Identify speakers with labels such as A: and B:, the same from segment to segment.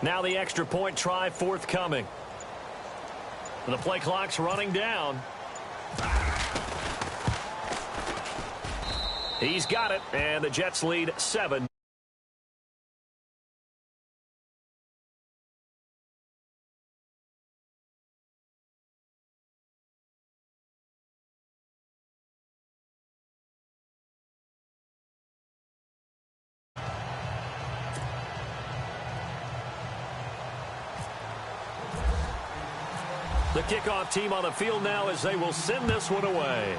A: Now the extra point try forthcoming. The play clock's running down. He's got it, and the Jets lead 7. The kickoff team on the field now as they will send this one away.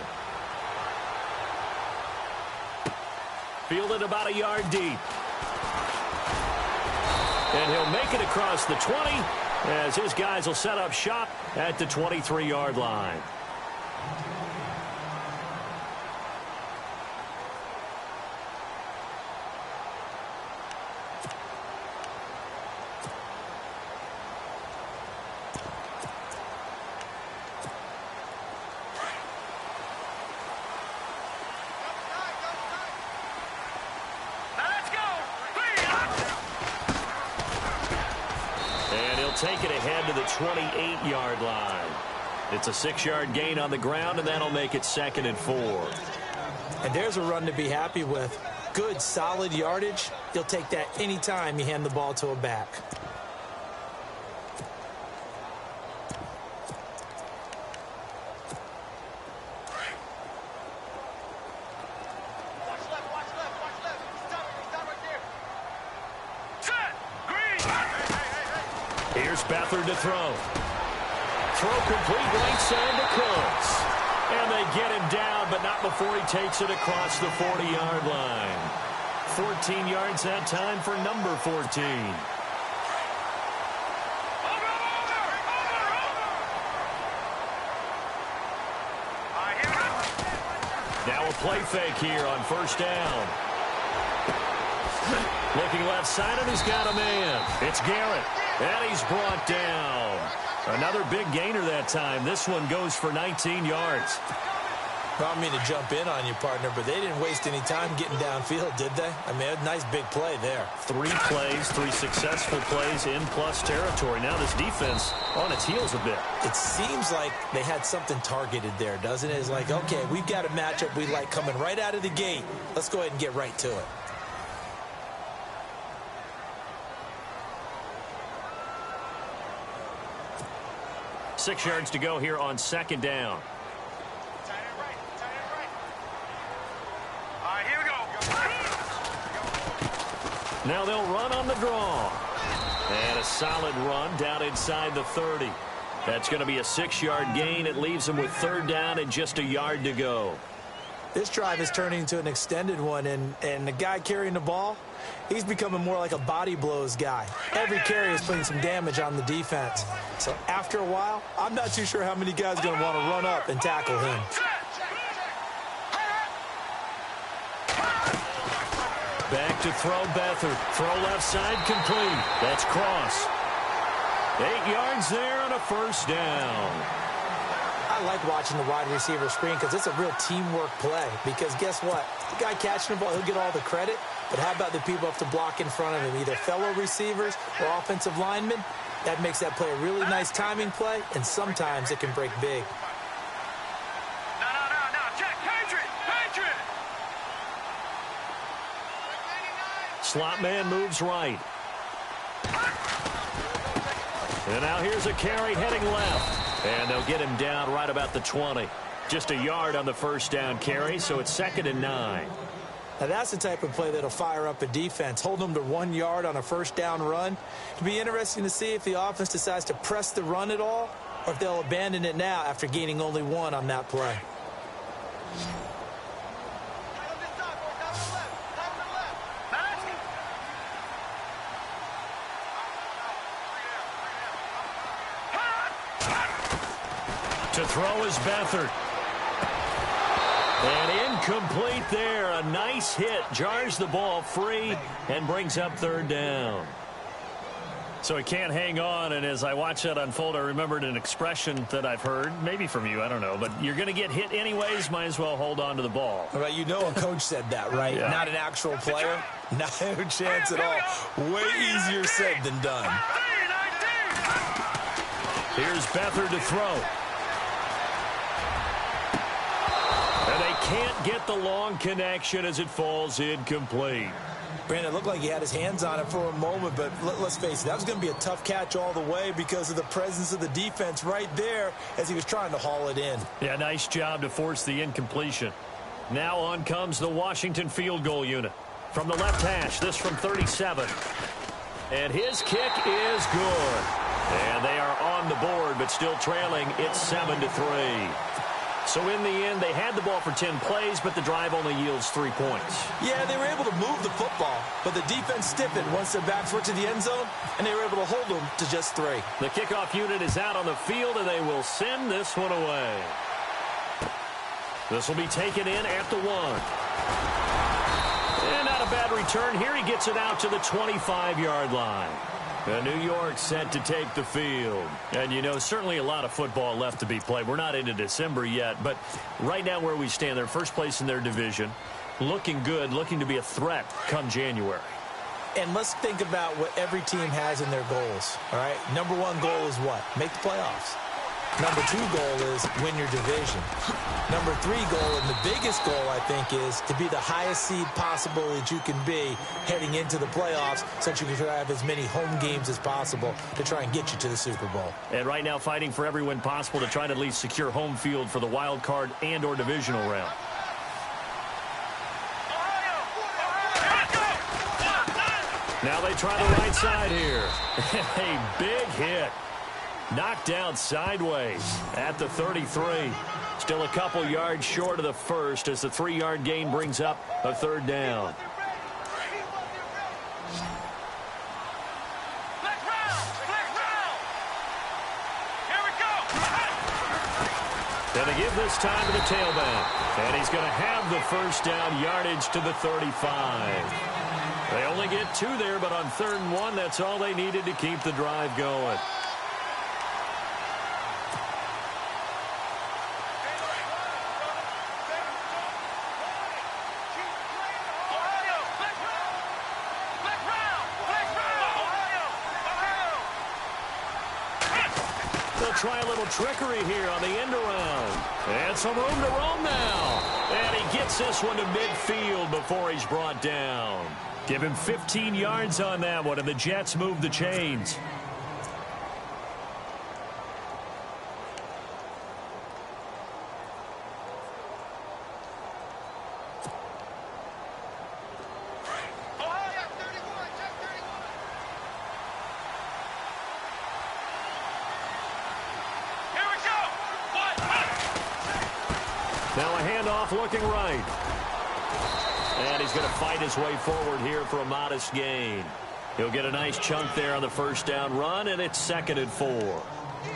A: Fielded about a yard deep. And he'll make it across the 20 as his guys will set up shop at the 23-yard line. Take it ahead to the 28-yard line. It's a 6-yard gain on the ground, and that'll make it 2nd and 4.
B: And there's a run to be happy with. Good, solid yardage. You'll take that anytime you hand the ball to a back.
A: Here's Beathard to throw. Throw complete right side to Cooks. And they get him down, but not before he takes it across the 40-yard line. 14 yards that time for number 14. Now a play fake here on 1st down. Looking left side, and he's got a man. It's Garrett. And he's brought down. Another big gainer that time. This one goes for 19 yards.
B: I don't mean to jump in on you, partner, but they didn't waste any time getting downfield, did they? I mean, a nice big play there.
A: 3 plays, 3 successful plays in plus territory. Now this defense on its heels a bit.
B: It seems like they had something targeted there, doesn't it? It's like, okay, we've got a matchup we like coming right out of the gate. Let's go ahead and get right to it.
A: Six yards to go here on 2nd down.
C: All right, here we go.
A: Now they'll run on the draw. And a solid run down inside the 30. That's going to be a 6-yard gain. It leaves them with 3rd down and just a yard to go.
B: This drive is turning into an extended one, and the guy carrying the ball, he's becoming more like a body blows guy. Every carry is putting some damage on the defense. So after a while, I'm not too sure how many guys are going to want to run up and tackle him.
A: Back to throw Beathard. Throw left side complete. That's Cross. 8 yards there on a 1st down.
B: I like watching the wide receiver screen because it's a real teamwork play. Because guess what? The guy catching the ball, he'll get all the credit. But how about the people have to block in front of him, either fellow receivers or offensive linemen? That makes that play a really nice timing play, and sometimes it can break big.
C: No, check, Patriot!
A: Slot man moves right. And now here's a carry heading left. And they'll get him down right about the 20. Just a yard on the 1st down carry, so it's 2nd and 9.
B: Now, that's the type of play that'll fire up a defense. Hold them to 1 yard on a 1st down run. It'll be interesting to see if the offense decides to press the run at all or if they'll abandon it now after gaining only 1 on that play.
A: To throw is Beathard. And incomplete there. A nice hit. Jars the ball free and brings up 3rd down. So he can't hang on, and as I watch that unfold, I remembered an expression that I've heard, maybe from you, I don't know, but you're going to get hit anyways, might as well hold on to the ball.
B: All right, you know a coach said that, right?
A: Yeah.
B: Not an actual player. No chance at all. Way easier said than done.
A: Here's Beathard to throw. And they can't get the long connection as it falls incomplete.
B: Brandon, it looked like he had his hands on it for a moment, but let's face it, that was going to be a tough catch all the way because of the presence of the defense right there as he was trying to haul it in.
A: Yeah, nice job to force the incompletion. Now on comes the Washington field goal unit. From the left hash, this from 37. And his kick is good. And they are on the board, but still trailing. It's 7-3. So in the end, they had the ball for 10 plays, but the drive only yields 3 points.
B: Yeah, they were able to move the football, but the defense stiffened once their backs were to the end zone, and they were able to hold them to just 3.
A: The kickoff unit is out on the field, and they will send this one away. This will be taken in at the 1. And not a bad return here. He gets it out to the 25-yard line. And New York set to take the field. And, you know, certainly a lot of football left to be played. We're not into December yet, but right now where we stand, they're first place in their division. Looking good, looking to be a threat come January.
B: And let's think about what every team has in their goals, all right? Number 1 goal is what? Make the playoffs. Number 2 goal is win your division. Number 3 goal, and the biggest goal, I think, is to be the highest seed possible that you can be heading into the playoffs so that you can have as many home games as possible to try and get you to the Super Bowl.
A: And right now fighting for every win possible to try to at least secure home field for the wild card and or divisional round. Now they try the right side here. A big hit. Knocked down sideways at the 33. Still a couple yards short of the first as the 3-yard gain brings up a 3rd down.
C: Here we go.
A: Going to give this time to the tailback. And he's going to have the first down, yardage to the 35. They only get 2 there, but on 3rd and 1, that's all they needed to keep the drive going. Try a little trickery here on the end around. And some room to roam now. And he gets this one to midfield before he's brought down. Give him 15 yards on that one, and the Jets move the chains. Now a handoff looking right. And he's going to fight his way forward here for a modest gain. He'll get a nice chunk there on the first down run, and it's 2nd and 4.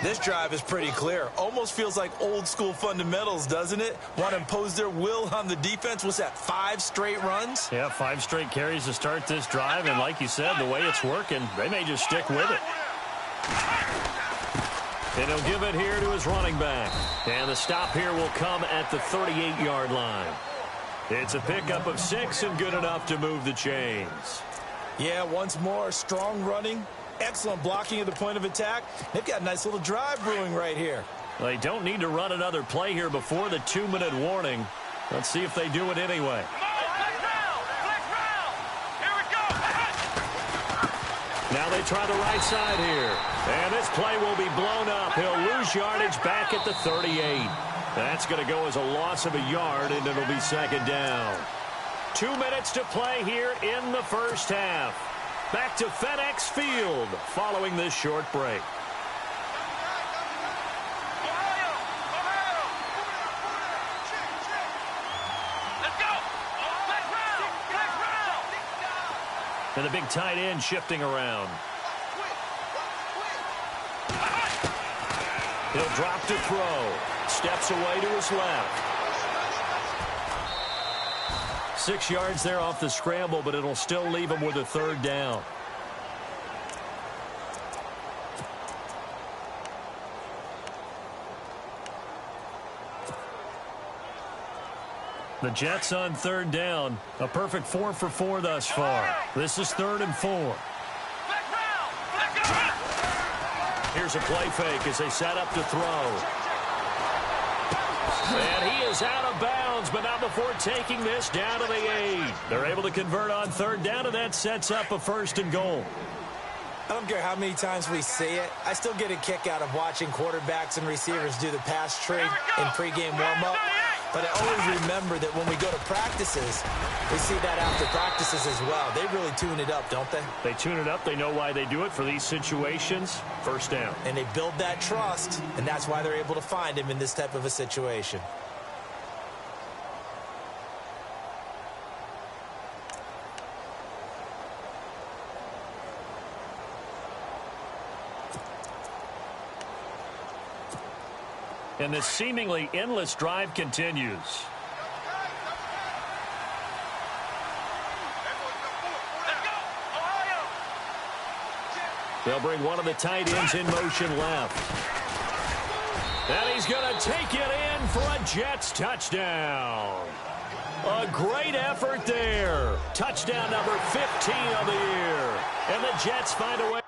B: This drive is pretty clear. Almost feels like old school fundamentals, doesn't it? Want to impose their will on the defense. What's that, 5 straight runs?
A: Yeah, 5 straight carries to start this drive. And like you said, the way it's working, they may just stick with it. And he'll give it here to his running back. And the stop here will come at the 38-yard line. It's a pickup of 6 and good enough to move the chains.
B: Yeah, once more, strong running, excellent blocking at the point of attack. They've got a nice little drive brewing right here.
A: They don't need to run another play here before the 2-minute warning. Let's see if they do it anyway. Now they try the right side here. And this play will be blown up. He'll lose yardage back at the 38. That's going to go as a loss of a yard, and it'll be 2nd down. 2 minutes to play here in the first half. Back to FedEx Field following this short break. And the big tight end shifting around. He'll drop to throw. Steps away to his left. 6 yards there off the scramble, but it'll still leave him with a 3rd down. The Jets on third down. A perfect 4 for 4 thus far. This is 3rd and 4. Here's a play fake as they set up to throw. And he is out of bounds, but not before taking this down to the 8. They're able to convert on third down, and that sets up a 1st and goal.
B: I don't care how many times we see it. I still get a kick out of watching quarterbacks and receivers do the pass tree in pregame warm-up. But I always remember that when we go to practices, we see that after practices as well. They really tune it up, don't they?
A: They tune it up. They know why they do it for these situations. 1st down.
B: And they build that trust, and that's why they're able to find him in this type of a situation.
A: And this seemingly endless drive continues. They'll bring one of the tight ends in motion left. And he's going to take it in for a Jets touchdown. A great effort there. Touchdown number 15 of the year. And the Jets find a way.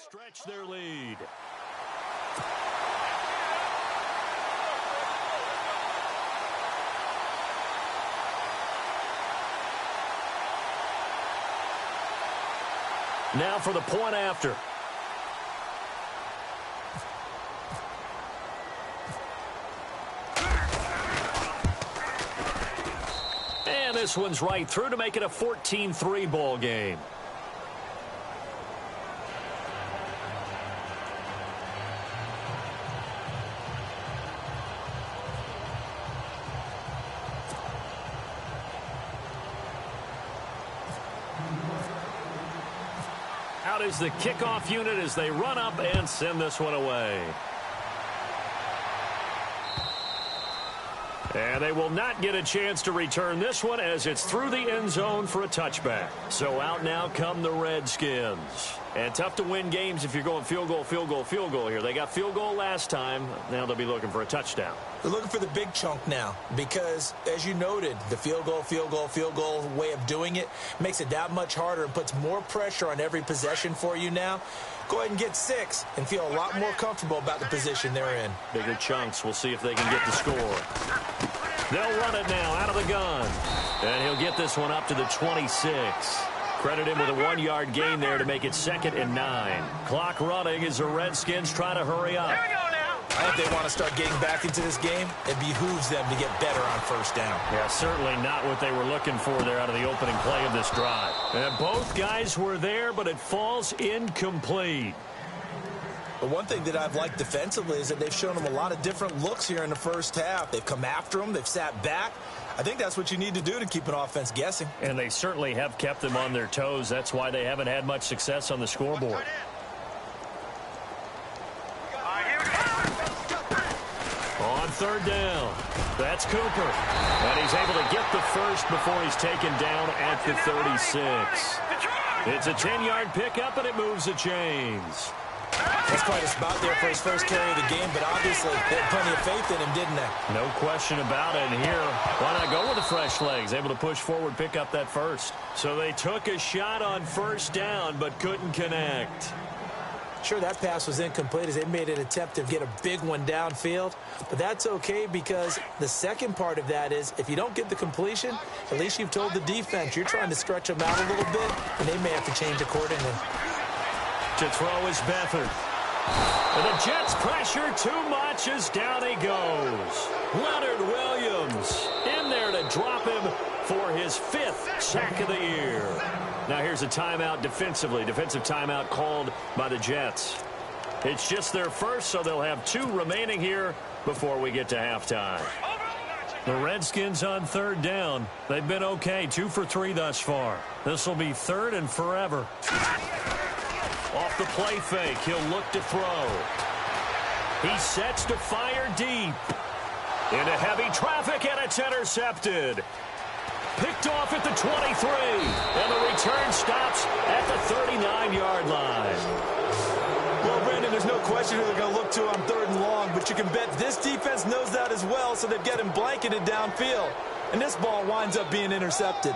A: Stretch their lead. Now for the point after. And this one's right through to make it a 14-3 ball game. Out is the kickoff unit as they run up and send this one away. And they will not get a chance to return this one as it's through the end zone for a touchback. So out now come the Redskins. And tough to win games if you're going field goal, field goal, field goal here. They got field goal last time. Now they'll be looking for a touchdown.
B: They're looking for the big chunk now because, as you noted, the field goal way of doing it makes it that much harder and puts more pressure on every possession for you now. Go ahead and get 6 and feel a lot more comfortable about the position they're in.
A: Bigger chunks. We'll see if they can get the score. They'll run it now out of the gun. And he'll get this one up to the 26. Credit him with a 1-yard gain there to make it 2nd and 9. Clock running as the Redskins try to hurry up.
B: I think they want to start getting back into this game. It behooves them to get better on 1st down.
A: Yeah, certainly not what they were looking for there out of the opening play of this drive. And both guys were there, but it falls incomplete.
B: But one thing that I've liked defensively is that they've shown them a lot of different looks here in the 1st half. They've come after them. They've sat back. I think that's what you need to do to keep an offense guessing. And
A: they certainly have kept them on their toes. That's why they haven't had much success on the scoreboard. On 3rd down, that's Cooper. And he's able to get the first before he's taken down at the 36. It's a 10-yard pickup, and it moves the chains.
B: That's quite a spot there for his first carry of the game, but obviously they had plenty of faith in him, didn't they?
A: No question about it. And here, why not go with the fresh legs? Able to push forward, pick up that first. So they took a shot on 1st down, but couldn't connect.
B: Sure, that pass was incomplete as they made an attempt to get a big one downfield. But that's okay because the second part of that is if you don't get the completion, at least you've told the defense you're trying to stretch them out a little bit, and they may have to change accordingly.
A: To throw is Beathard. And the Jets pressure too much as down he goes. Leonard Williams in there to drop him for his 5th sack of the year. Now here's a timeout defensively. Defensive timeout called by the Jets. It's just their first, so they'll have 2 remaining here before we get to halftime. The Redskins on 3rd down. They've been okay, 2 for 3 thus far. This will be 3rd and forever. Off the play fake, he'll look to throw. He sets to fire deep. Into heavy traffic, and it's intercepted. Picked off at the 23, and the return stops at the 39-yard line.
B: Well, Brandon, there's no question who they're going to look to on 3rd and long, but you can bet this defense knows that as well, so they've got him blanketed downfield. And this ball winds up being intercepted.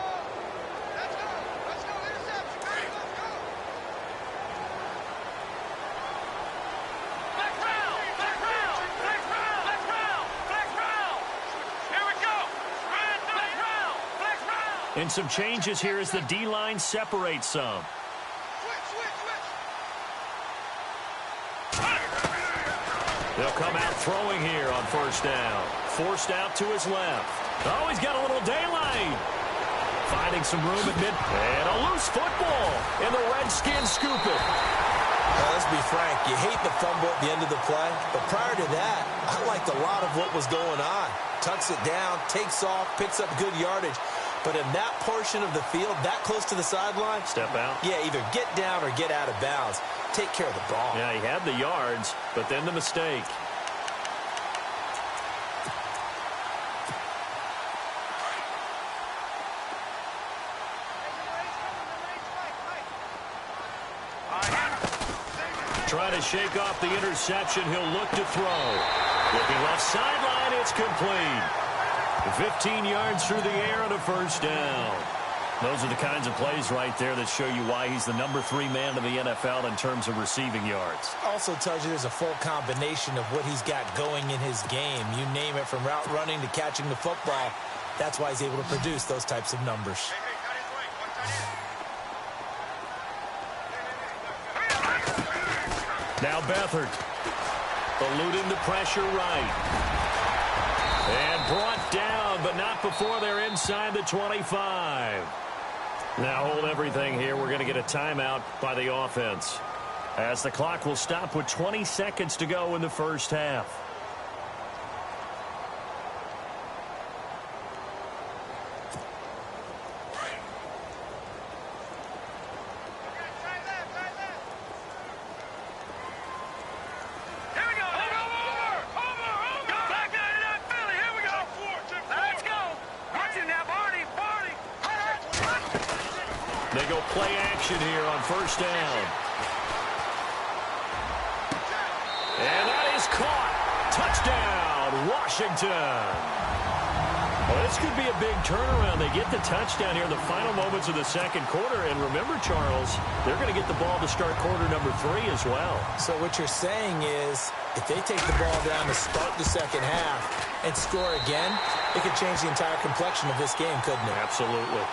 A: And some changes here as the D-line separates some. They'll come out throwing here on 1st down. Forced out to his left. Oh, he's got a little daylight. Finding some room at mid. And a loose football. And the Redskins scoop it.
B: Well, let's be frank. You hate the fumble at the end of the play. But prior to that, I liked a lot of what was going on. Tucks it down, takes off, picks up good yardage. But in that portion of the field, that close to the sideline.
A: Step out.
B: Yeah, either get down or get out of bounds. Take care of the ball.
A: Yeah, he had the yards, but then the mistake. Trying to shake off the interception. He'll look to throw. Looking left sideline, it's complete. 15 yards through the air on a 1st down. Those are the kinds of plays right there that show you why he's the number 3 man in the NFL in terms of receiving yards.
B: Also tells you there's a full combination of what he's got going in his game. You name it, from route running to catching the football. That's why he's able to produce those types of numbers.
A: Now Beathard, eluding the pressure right. And brought down, but not before they're inside the 25. Now hold everything here. We're going to get a timeout by the offense, as the clock will stop with 20 seconds to go in the 1st half. They go play action here on 1st down. And that is caught. Touchdown, Washington. Well, this could be a big turnaround. They get the touchdown here in the final moments of the 2nd quarter. And remember, Charles, they're going to get the ball to start quarter number 3 as well.
B: So what you're saying is, if they take the ball down to start the 2nd half and score again, it could change the entire complexion of this game, couldn't it?
A: Absolutely.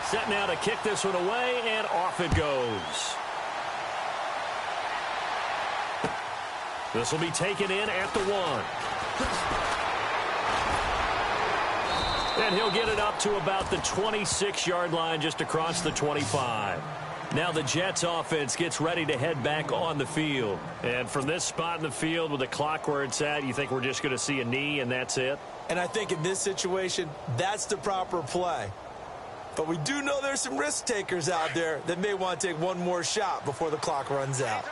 A: Set now to kick this one away, and off it goes. This will be taken in at the 1. And he'll get it up to about the 26-yard line, just across the 25. Now the Jets offense gets ready to head back on the field. And from this spot in the field with the clock where it's at, you think we're just going to see a knee and that's it?
B: And I think in this situation, that's the proper play. But we do know there's some risk takers out there that may want to take one more shot before the clock runs out.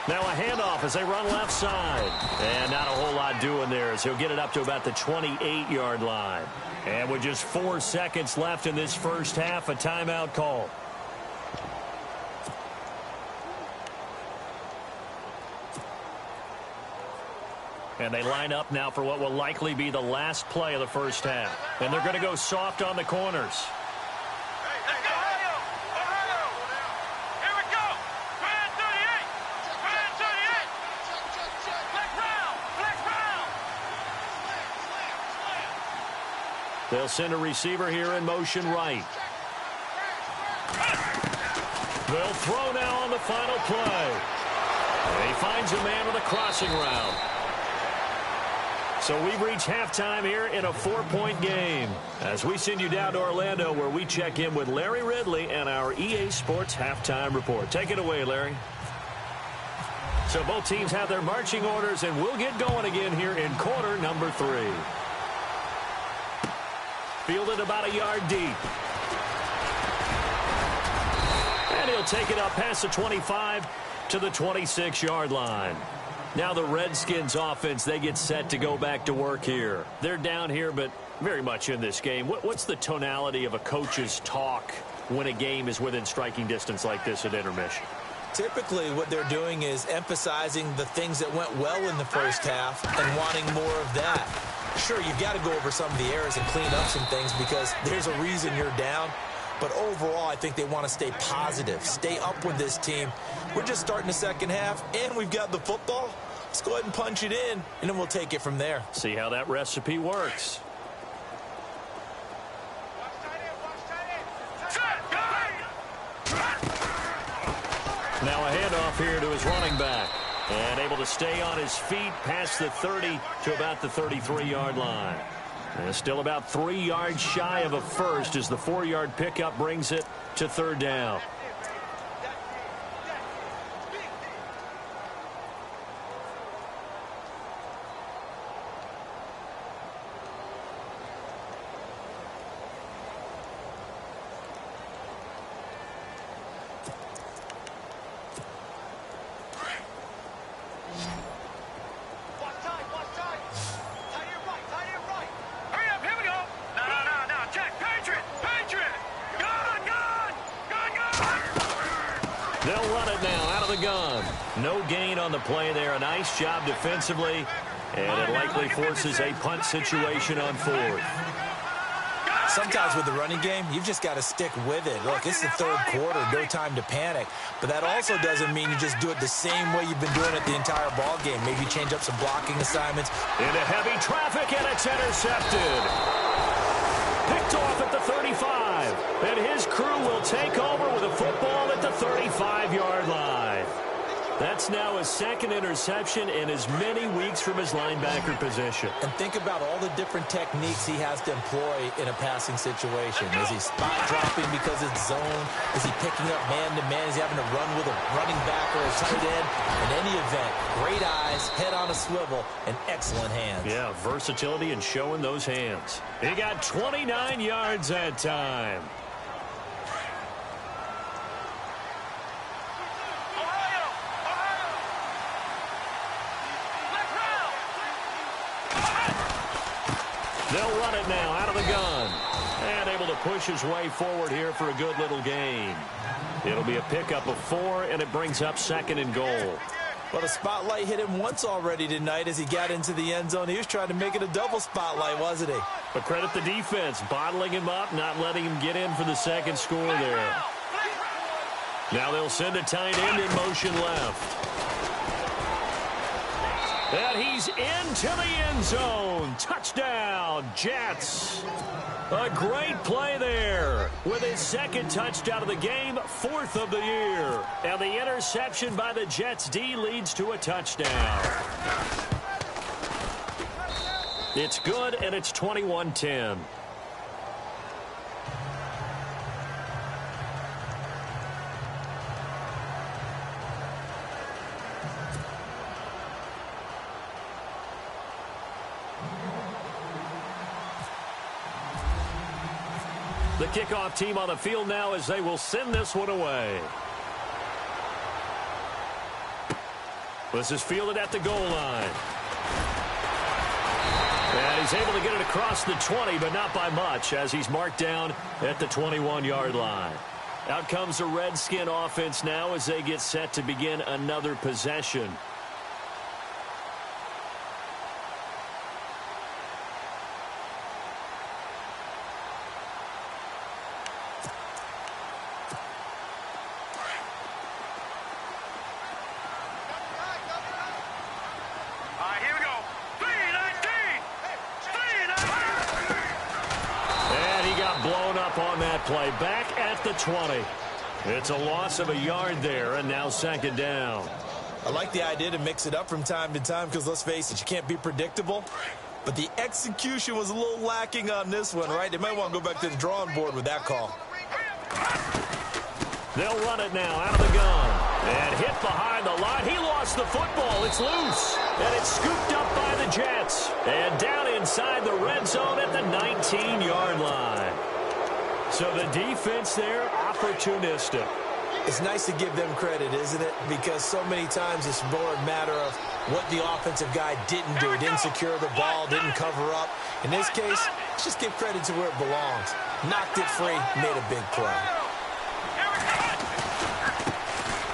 A: Now a handoff as they run left side. And not a whole lot doing there as he'll get it up to about the 28-yard line. And with just 4 seconds left in this 1st half, a timeout call. And they line up now for what will likely be the last play of the 1st half. And they're going to go soft on the corners. They'll send a receiver here in motion right. They'll throw now on the final play. And he finds a man with a crossing route. So we've reached halftime here in a 4-point game, as we send you down to Orlando, where we check in with Larry Ridley and our EA Sports Halftime Report. Take it away, Larry. So both teams have their marching orders, and we'll get going again here in quarter number 3. Fielded about a yard deep. And he'll take it up past the 25 to the 26-yard line. Now the Redskins offense, they get set to go back to work here. They're down here, but very much in this game. What's the tonality of a coach's talk when a game is within striking distance like this at intermission?
B: Typically, what they're doing is emphasizing the things that went well in the first half and wanting more of that. Sure, you've got to go over some of the errors and clean up some things because there's a reason you're down. But overall, I think they want to stay positive, stay up with this team. We're just starting the second half, and we've got the football. Let's go ahead and punch it in, and then we'll take it from there.
A: See how that recipe works. Now a handoff here to his running back. And able to stay on his feet past the 30 to about the 33-yard line. And still about 3 yards shy of a first as the 4-yard pickup brings it to third down. They'll run it now out of the gun. No gain on the play there. A nice job defensively. And it likely forces a punt situation on fourth.
B: Sometimes with the running game, you've just got to stick with it. Look, it's the third quarter, no time to panic. But that also doesn't mean you just do it the same way you've been doing it the entire ball game. Maybe change up some blocking assignments.
A: Into heavy traffic, and it's intercepted. Picked off at the 35. And his crew will take over with a football at the 35-yard line. That's now his second interception in as many weeks from his linebacker position.
B: And think about all the different techniques he has to employ in a passing situation. Is he spot dropping because it's zone? Is he picking up man-to-man? Is he having to run with a running back or a tight end? In any event, great eyes, head on a swivel, and excellent hands.
A: Yeah, versatility and showing those hands. He got 29 yards that time. They'll run it now out of the gun. And able to push his way forward here for a good little gain. It'll be a pickup of 4, and it brings up second and goal.
B: Well, the spotlight hit him once already tonight as he got into the end zone. He was trying to make it a double spotlight, wasn't he?
A: But credit the defense, bottling him up, not letting him get in for the second score there. Now they'll send a tight end in motion left. And he's into the end zone. Touchdown, Jets. A great play there with his second touchdown of the game, 4th of the year. And the interception by the Jets D leads to a touchdown. It's good, and it's 21-10. The kickoff team on the field now as they will send this one away. This is fielded at the goal line. And he's able to get it across the 20, but not by much as he's marked down at the 21-yard line. Out comes the Redskin offense now as they get set to begin another possession. On that play, back at the 20. It's a loss of a yard there, and now second down.
B: I like the idea to mix it up from time to time because, let's face it, you can't be predictable. But the execution was a little lacking on this one, right? They might want to go back to the drawing board with that call.
A: They'll run it now out of the gun. And hit behind the line. He lost the football. It's loose. And it's scooped up by the Jets. And down inside the red zone at the 19-yard line. So the defense there, opportunistic.
B: It's nice to give them credit, isn't it? Because so many times it's more a matter of what the offensive guy didn't do. Didn't secure the ball, didn't cover up. In this case, let's just give credit to where it belongs. Knocked it free, made a big play.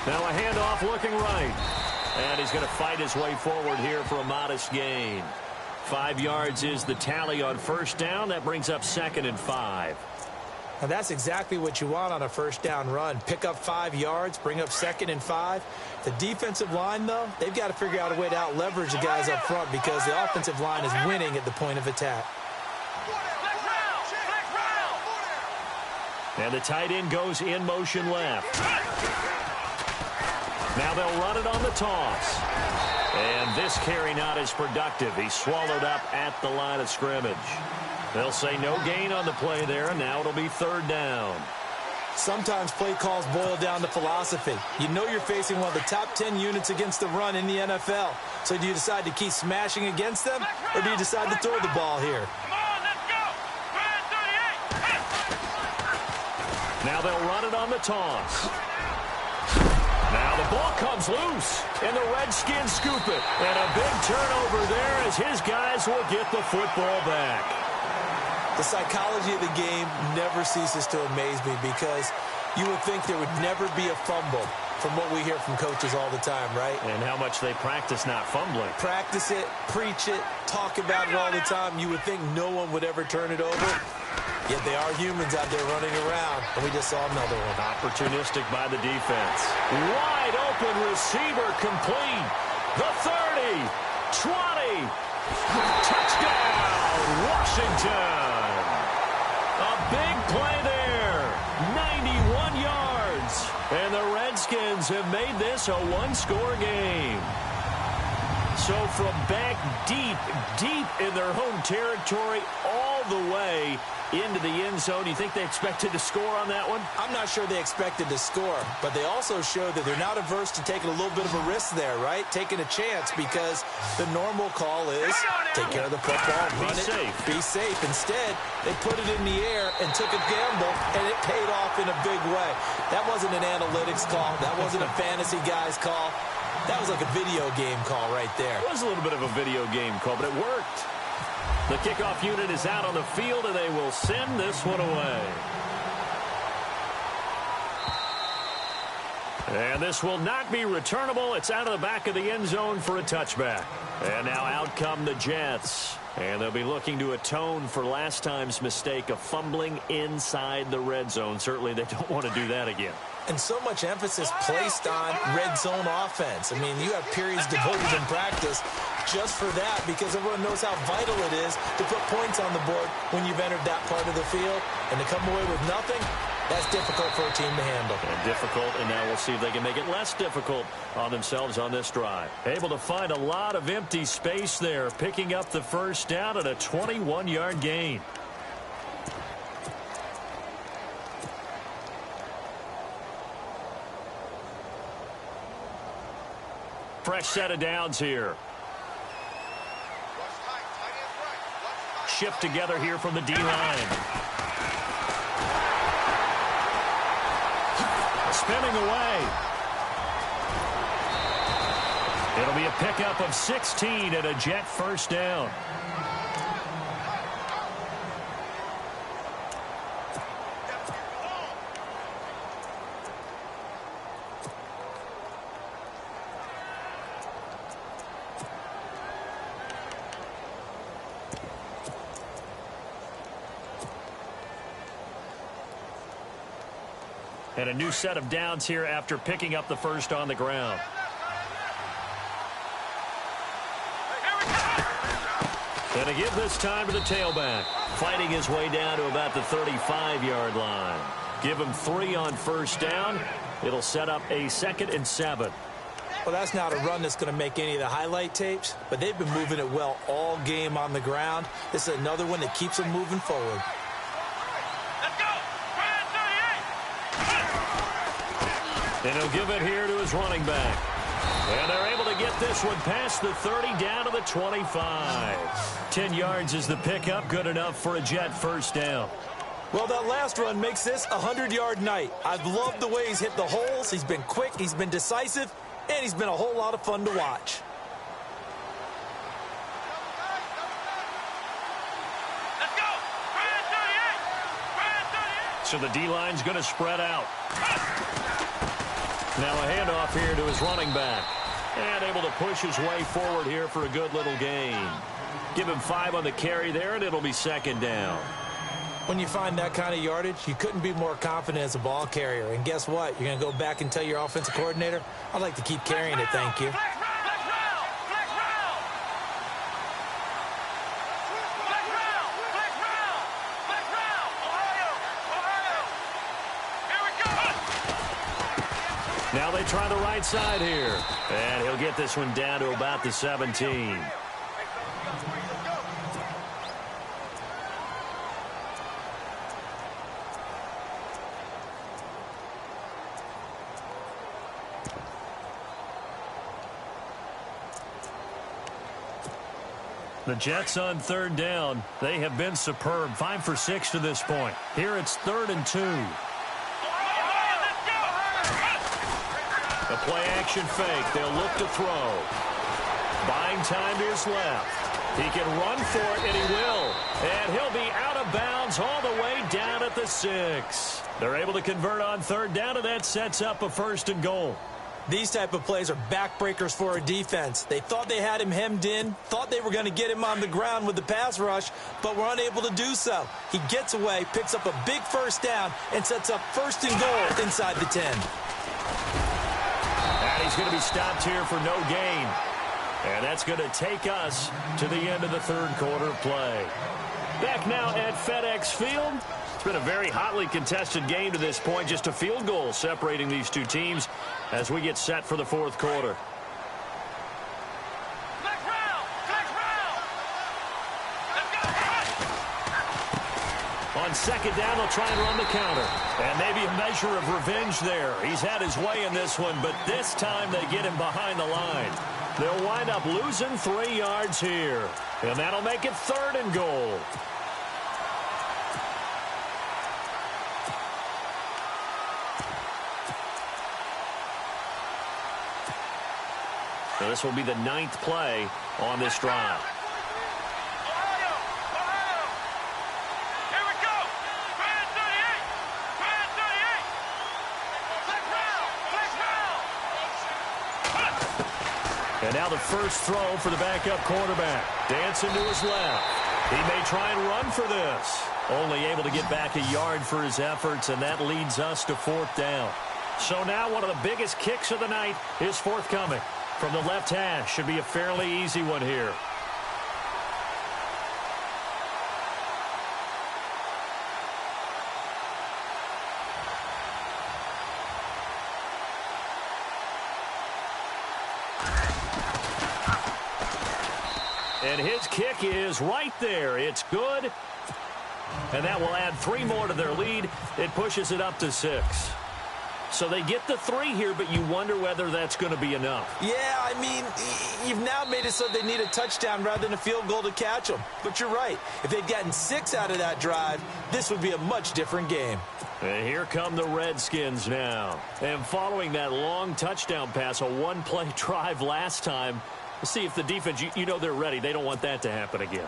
A: Now a handoff looking right. And he's going to fight his way forward here for a modest gain. 5 yards is the tally on first down. That brings up 2nd and 5.
B: Now that's exactly what you want on a first down run. Pick up 5 yards, bring up 2nd and 5. The defensive line, though, they've got to figure out a way to out-leverage the guys up front because the offensive line is winning at the point of attack.
A: And the tight end goes in motion left. Now they'll run it on the toss. And this carry not as productive. He's swallowed up at the line of scrimmage. They'll say no gain on the play there, and now it'll be 3rd down.
B: Sometimes play calls boil down to philosophy. You know you're facing one of the top 10 units against the run in the NFL. So do you decide to keep smashing against them, or do you decide to throw the ball here?
C: Come on, let's go. Brad 38.
A: Now they'll run it on the toss. Now the ball comes loose, and the Redskins scoop it. And a big turnover there as his guys will get the football back.
B: The psychology of the game never ceases to amaze me because you would think there would never be a fumble from what we hear from coaches all the time, right?
A: And how much they practice not fumbling.
B: Practice it, preach it, talk about it all the time. You would think no one would ever turn it over. Yet they are humans out there running around, and we just saw another one.
A: Opportunistic by the defense. Wide open receiver complete. The 30, 20, touchdown, Washington. A big play there, 91 yards. And the Redskins have made this a one-score game. So from back deep in their home territory all the way into the end zone, you think they expected to score on that one?
B: I'm not sure they expected to score, but they also showed that they're not averse to taking a little bit of a risk there, right? Taking a chance because the normal call is take care of the football, run it, be safe. Instead, they put it in the air and took a gamble, and it paid off in a big way. That wasn't an analytics call. That wasn't a fantasy guy's call. That was like a video game call right there.
A: It was a little bit of a video game call, but it worked. The kickoff unit is out on the field, and they will send this one away. And this will not be returnable. It's out of the back of the end zone for a touchback. And now out come the Jets. And they'll be looking to atone for last time's mistake of fumbling inside the red zone. Certainly they don't want to do that again.
B: And so much emphasis placed on red zone offense. I mean, you have periods devoted in practice just for that because everyone knows how vital it is to put points on the board when you've entered that part of the field. And to come away with nothing, that's difficult for a team to handle.
A: And difficult, and now we'll see if they can make it less difficult on themselves on this drive. Able to find a lot of empty space there, picking up the first down at a 21-yard gain. Fresh set of downs here. Shift together here from the D-line. Spinning away. It'll be a pickup of 16 and a Jet first down. And a new set of downs here after picking up the first on the ground. And a give this time to the tailback. Fighting his way down to about the 35-yard line. Give him 3 on first down. It'll set up a 2nd and 7.
B: Well, that's not a run that's going to make any of the highlight tapes, but they've been moving it well all game on the ground. This is another one that keeps them moving forward.
A: And he'll give it here to his running back. And they're able to get this one past the 30 down to the 25. 10 yards is the pickup, good enough for a Jet first down.
B: Well, that last run makes this a 100-yard night. I've loved the way he's hit the holes. He's been quick, he's been decisive, and he's been a whole lot of fun to watch.
C: Let's go. Brand 38.
A: So the D-line's going to spread out. Now a handoff here to his running back. And able to push his way forward here for a good little gain. Give him 5 on the carry there, and it'll be second down.
B: When you find that kind of yardage, you couldn't be more confident as a ball carrier. And guess what? You're going to go back and tell your offensive coordinator, I'd like to keep carrying it, thank you.
A: Now they try the right side here. And he'll get this one down to about the 17. The Jets on third down. They have been superb. 5 for 6 to this point. Here it's 3rd and 2. A play action fake. They'll look to throw. Buying time to his left. He can run for it, and he will. And he'll be out of bounds all the way down at the 6. They're able to convert on third down, and that sets up a 1st and goal.
B: These type of plays are backbreakers for a defense. They thought they had him hemmed in, thought they were going to get him on the ground with the pass rush, but were unable to do so. He gets away, picks up a big first down, and sets up 1st and goal inside the 10.
A: And he's going to be stopped here for no gain. And that's going to take us to the end of the 3rd quarter play. Back now at FedEx Field. It's been a very hotly contested game to this point. Just a field goal separating these two teams as we get set for the 4th quarter. On second down, they'll try and run the counter. And maybe a measure of revenge there. He's had his way in this one, but this time they get him behind the line. They'll wind up losing 3 yards here. And that'll make it 3rd and goal. So this will be the 9th play on this drive.
C: Here we go. Brand 38. Brand 38. Flex round.
A: And now the first throw for the backup quarterback. Dancing to his left. He may try and run for this. Only able to get back a yard for his efforts, and that leads us to 4th down. So now one of the biggest kicks of the night is forthcoming. From the left hash, should be a fairly easy one here. And his kick is right there. It's good. And that will add 3 more to their lead. It pushes it up to 6. So they get the 3 here, but you wonder whether that's going to be enough.
B: Yeah, I mean, you've now made it so they need a touchdown rather than a field goal to catch them. But you're right. If they'd gotten 6 out of that drive, this would be a much different game.
A: And here come the Redskins now. And following that long touchdown pass, a 1-play drive last time, let's see if the defense, you know they're ready. They don't want that to happen again.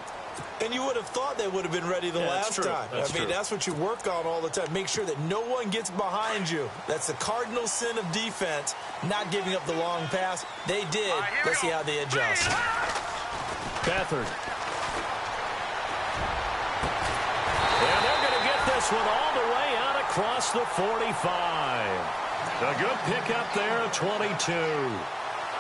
B: And you would have thought they would have been ready the last time. I mean, that's what you work on all the time. Make sure that no one gets behind you. That's the cardinal sin of defense, not giving up the long pass. They did. Let's see how they adjust.
A: Beathard. And they're going to get this one all the way out across the 45. A good pickup there at 22.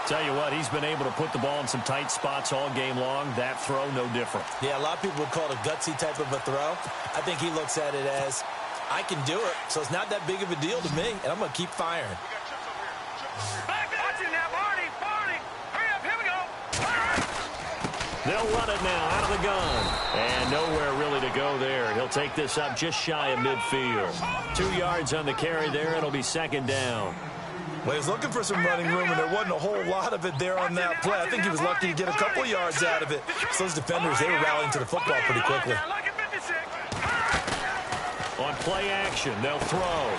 A: Tell you what, he's been able to put the ball in some tight spots all game long. That throw, no different.
B: Yeah, a lot of people would call it a gutsy type of a throw. I think he looks at it as, I can do it, so it's not that big of a deal to me, and I'm going to keep firing.
C: Watch it now, Barney. Barney. Hurry up, here we go.
A: They'll run it now out of the gun. And nowhere really to go there. He'll take this up just shy of midfield. 2 yards on the carry there. It'll be second down.
B: Well, he was looking for some running room, and there wasn't a whole lot of it there on that play. I think he was lucky to get a couple of yards out of it. So those defenders, they were rallying to the football pretty quickly.
A: On play action, they'll throw.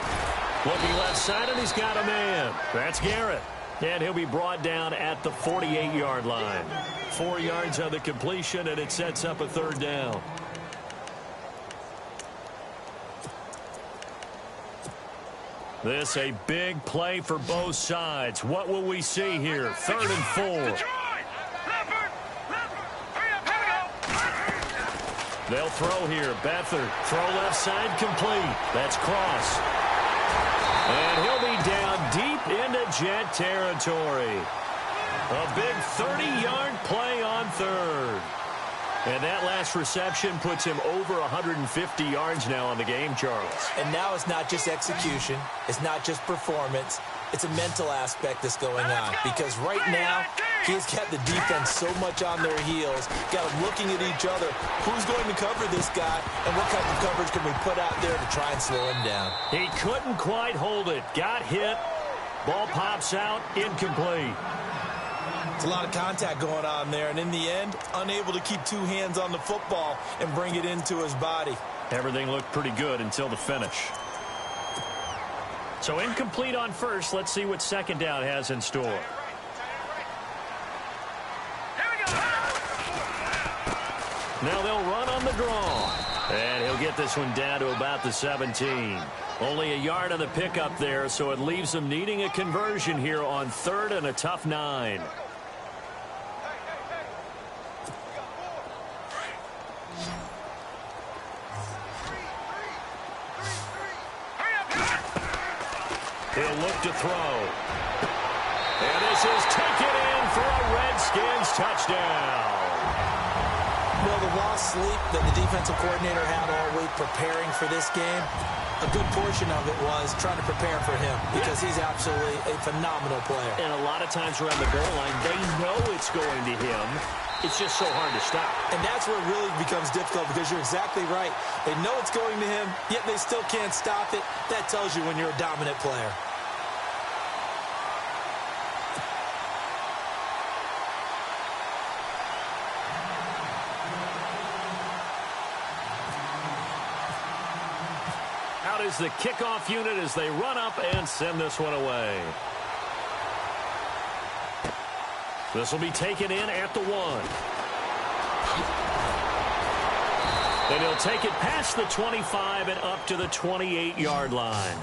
A: Looking left side, and he's got a man. That's Garrett. And he'll be brought down at the 48-yard line. 4 yards on the completion, and it sets up a third down. This a big play for both sides. What will we see here? 3rd and 4. They'll throw here. Beathard. Throw left side complete. That's Cross. And he'll be down deep into Jet territory. A big 30-yard play on 3rd. And that last reception puts him over 150 yards now on the game, Charles.
B: And now it's not just execution. It's not just performance. It's a mental aspect that's going on. Because right now, he's got the defense so much on their heels. Got them looking at each other. Who's going to cover this guy? And what kind of coverage can we put out there to try and slow him down?
A: He couldn't quite hold it. Got hit. Ball pops out. Incomplete.
B: It's a lot of contact going on there, and in the end, unable to keep 2 hands on the football and bring it into his body.
A: Everything looked pretty good until the finish. So incomplete on first. Let's see what second down has in store. Now they'll run on the draw. And he'll get this one down to about the 17. Only a yard on the pickup there, so it leaves them needing a conversion here on 3rd and a tough 9. He'll look to throw. And this is taken in for a Redskins touchdown.
B: Well, the lost sleep that the defensive coordinator had all week preparing for this game, a good portion of it was trying to prepare for him because he's absolutely a phenomenal player.
A: And a lot of times around the goal line, they know it's going to him. It's just so hard to stop.
B: And that's where it really becomes difficult because you're exactly right. They know it's going to him, yet they still can't stop it. That tells you when you're a dominant player.
A: Out is the kickoff unit as they run up and send this one away. This will be taken in at the 1. And he'll take it past the 25 and up to the 28-yard line.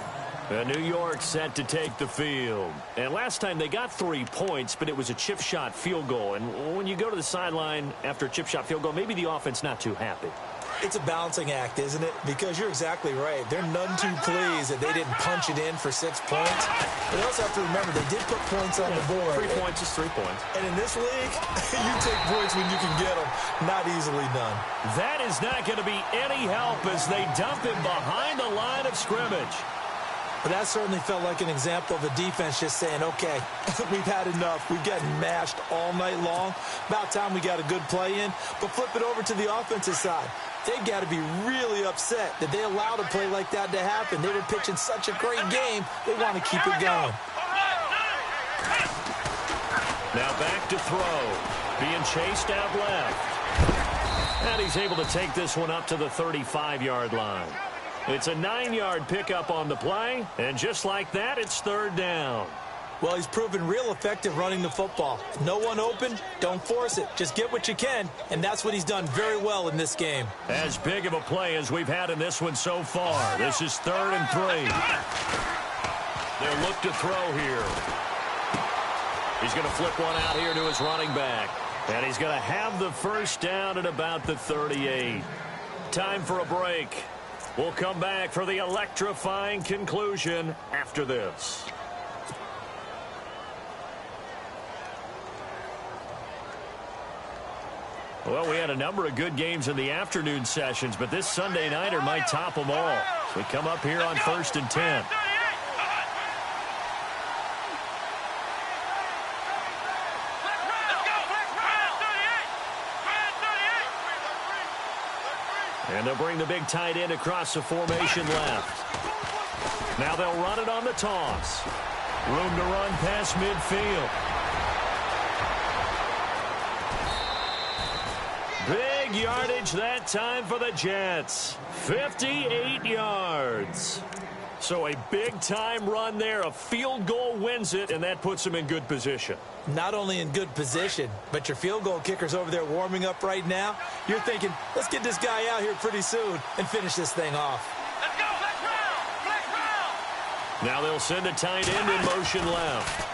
A: New York set to take the field. And last time they got 3 points, but it was a chip shot field goal. And when you go to the sideline after a chip shot field goal, maybe the offense not too happy.
B: It's a balancing act, isn't it? Because you're exactly right. They're none too pleased that they didn't punch it in for 6 points. But they also have to remember they did put points on the board.
A: 3 points is 3 points.
B: And in this league, you take points when you can get them. Not easily done.
A: That is not going to be any help as they dump him behind the line of scrimmage.
B: But that certainly felt like an example of a defense just saying, okay, we've had enough. We've gotten mashed all night long. About time we got a good play in. But flip it over to the offensive side. They've got to be really upset that they allowed a play like that to happen. They were pitching such a great game. They want to keep it going.
A: Now back to throw. Being chased out left. And he's able to take this one up to the 35-yard line. It's a 9-yard pickup on the play, and just like that, it's 3rd down.
B: Well, he's proven real effective running the football. No one open, don't force it. Just get what you can, and that's what he's done very well in this game.
A: As big of a play as we've had in this one so far. This is 3rd and 3. They'll look to throw here. He's going to flip one out here to his running back, and he's going to have the first down at about the 38. Time for a break. We'll come back for the electrifying conclusion after this. Well, we had a number of good games in the afternoon sessions, but this Sunday nighter might top them all. So we come up here on 1st and 10. And they'll bring the big tight end across the formation left. Now they'll run it on the toss. Room to run past midfield. Big yardage that time for the Jets. 58 yards. So a big-time run there. A field goal wins it, and that puts them in good position.
B: Not only in good position, but your field goal kicker's over there warming up right now. You're thinking, let's get this guy out here pretty soon and finish this thing off.
C: Let's go. Let's round. Let's round.
A: Now they'll send a tight end in motion left.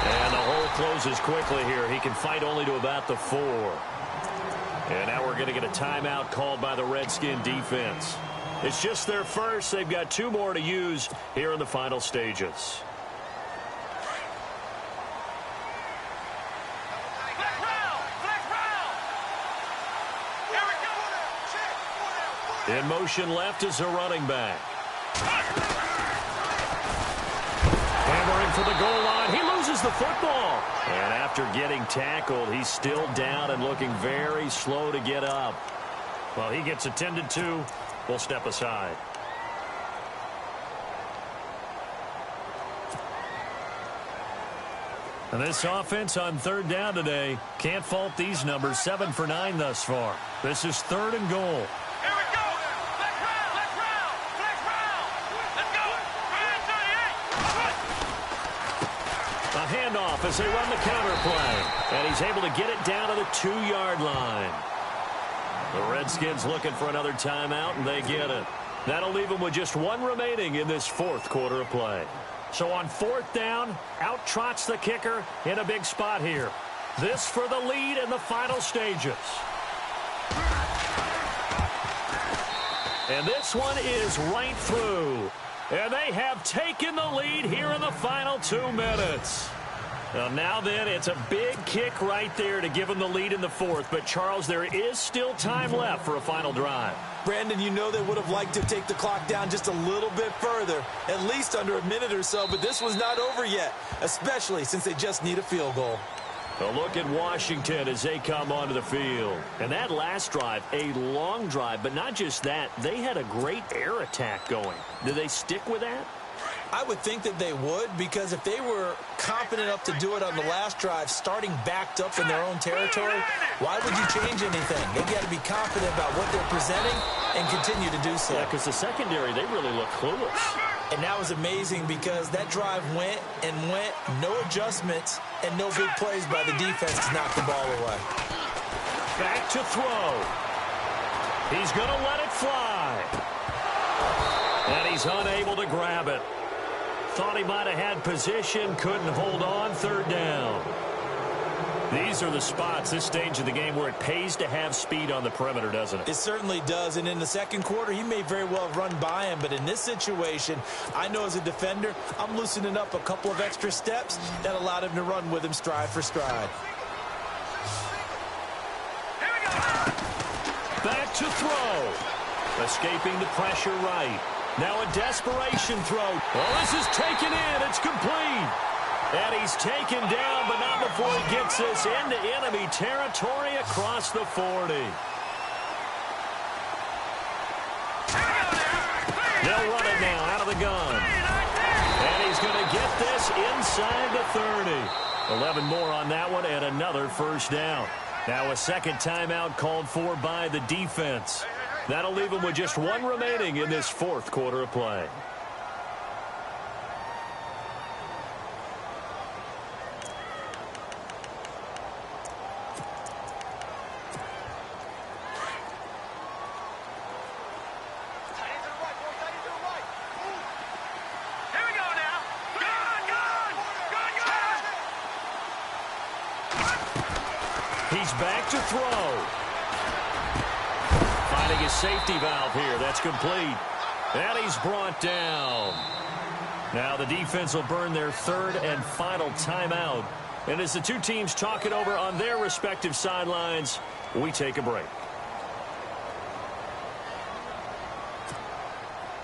A: And the hole closes quickly here. He can fight only to about the 4. And now we're going to get a timeout called by the Redskin defense. It's just their first. They've got 2 more to use here in the final stages.
C: Let's round. Let's round. Here we go.
A: In motion left is a running back. Hammering for the goal line. He loses the football. And after getting tackled, he's still down and looking very slow to get up. Well, he gets attended to. We'll step aside. And this offense on 3rd down today, can't fault these numbers. 7 for 9 thus far. This is 3rd and goal.
C: Here we go. Let's round. Let's round. Let's round. Let's go.
A: A handoff as they run the counter play. And he's able to get it down to the 2-yard line. The Redskins looking for another timeout, and they get it. That'll leave them with just 1 remaining in this 4th quarter of play. So on 4th down, out trots the kicker in a big spot here. This for the lead in the final stages. And this one is right through. And they have taken the lead here in the final 2 minutes. Well, now then, it's a big kick right there to give them the lead in the 4th. But, Charles, there is still time left for a final drive.
B: Brandon, you know they would have liked to take the clock down just a little bit further, at least under a minute or so, but this was not over yet, especially since they just need a field goal.
A: A look at Washington as they come onto the field. And that last drive, a long drive, but not just that. They had a great air attack going. Do they stick with that?
B: I would think that they would, because if they were confident enough to do it on the last drive, starting backed up in their own territory, why would you change anything? They got to be confident about what they're presenting and continue to do so.
A: Yeah, because the secondary, they really look clueless.
B: And that was amazing because that drive went and went, no adjustments, and no big plays by the defense to knock the ball away.
A: Back to throw. He's going to let it fly. And he's unable to grab it. Thought he might have had position, couldn't hold on. 3rd down. These are the spots, this stage of the game, where it pays to have speed on the perimeter, doesn't it?
B: It certainly does, and in the 2nd quarter, he may very well have run by him, but in this situation, I know as a defender, I'm loosening up a couple of extra steps that allowed him to run with him stride for stride.
C: Here we go.
A: Back to throw. Escaping the pressure right. Now a desperation throw. Well, this is taken in. It's complete. And he's taken down, but not before he gets this into enemy territory across the 40. They'll run it now out of the gun. And he's going to get this inside the 30. 11 more on that one and another 1st down. Now a 2nd timeout called for by the defense. That'll leave them with just 1 remaining in this 4th quarter of play.
C: Here we go now. Good.
A: He's back to throw. Finding his safety valve here. That's complete. And he's brought down. Now the defense will burn their 3rd and final timeout. And as the 2 teams talk it over on their respective sidelines, we take a break.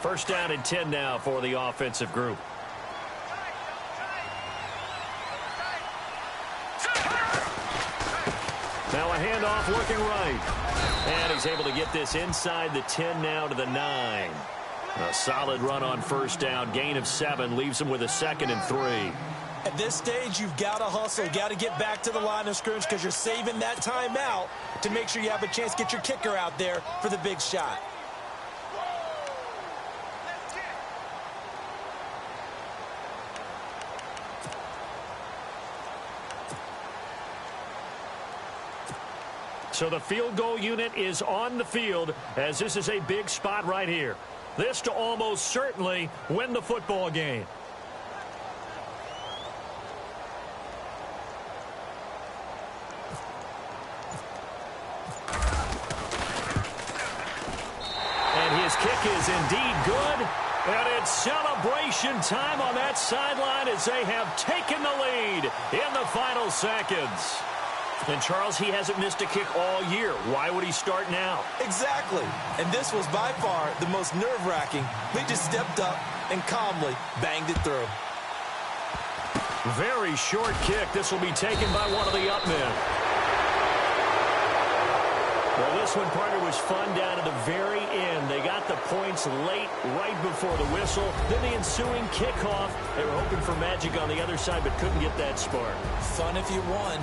A: 1st down and 10 now for the offensive group. Now a handoff looking right. And he's able to get this inside the 10 now to the 9. A solid run on first down. Gain of 7 leaves them with a 2nd and 3.
B: At this stage, you've got to hustle. Got to get back to the line of scrimmage because you're saving that timeout to make sure you have a chance to get your kicker out there for the big shot.
A: So the field goal unit is on the field as this is a big spot right here. This to almost certainly win the football game. And his kick is indeed good. And it's celebration time on that sideline as they have taken the lead in the final seconds. And, Charles, he hasn't missed a kick all year. Why would he start now?
B: Exactly. And this was by far the most nerve-wracking. They just stepped up and calmly banged it through.
A: Very short kick. This will be taken by one of the up men. Well, this one, partner, was fun down to the very end. They got the points late, right before the whistle. Then the ensuing kickoff. They were hoping for magic on the other side, but couldn't get that spark.
B: Fun if you won.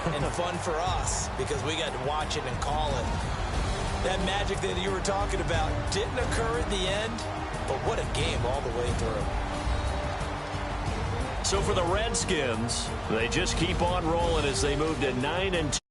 B: And fun for us because we got to watch it and call it. That magic that you were talking about didn't occur at the end, but what a game all the way through.
A: So for the Redskins, they just keep on rolling as they move to 9-2.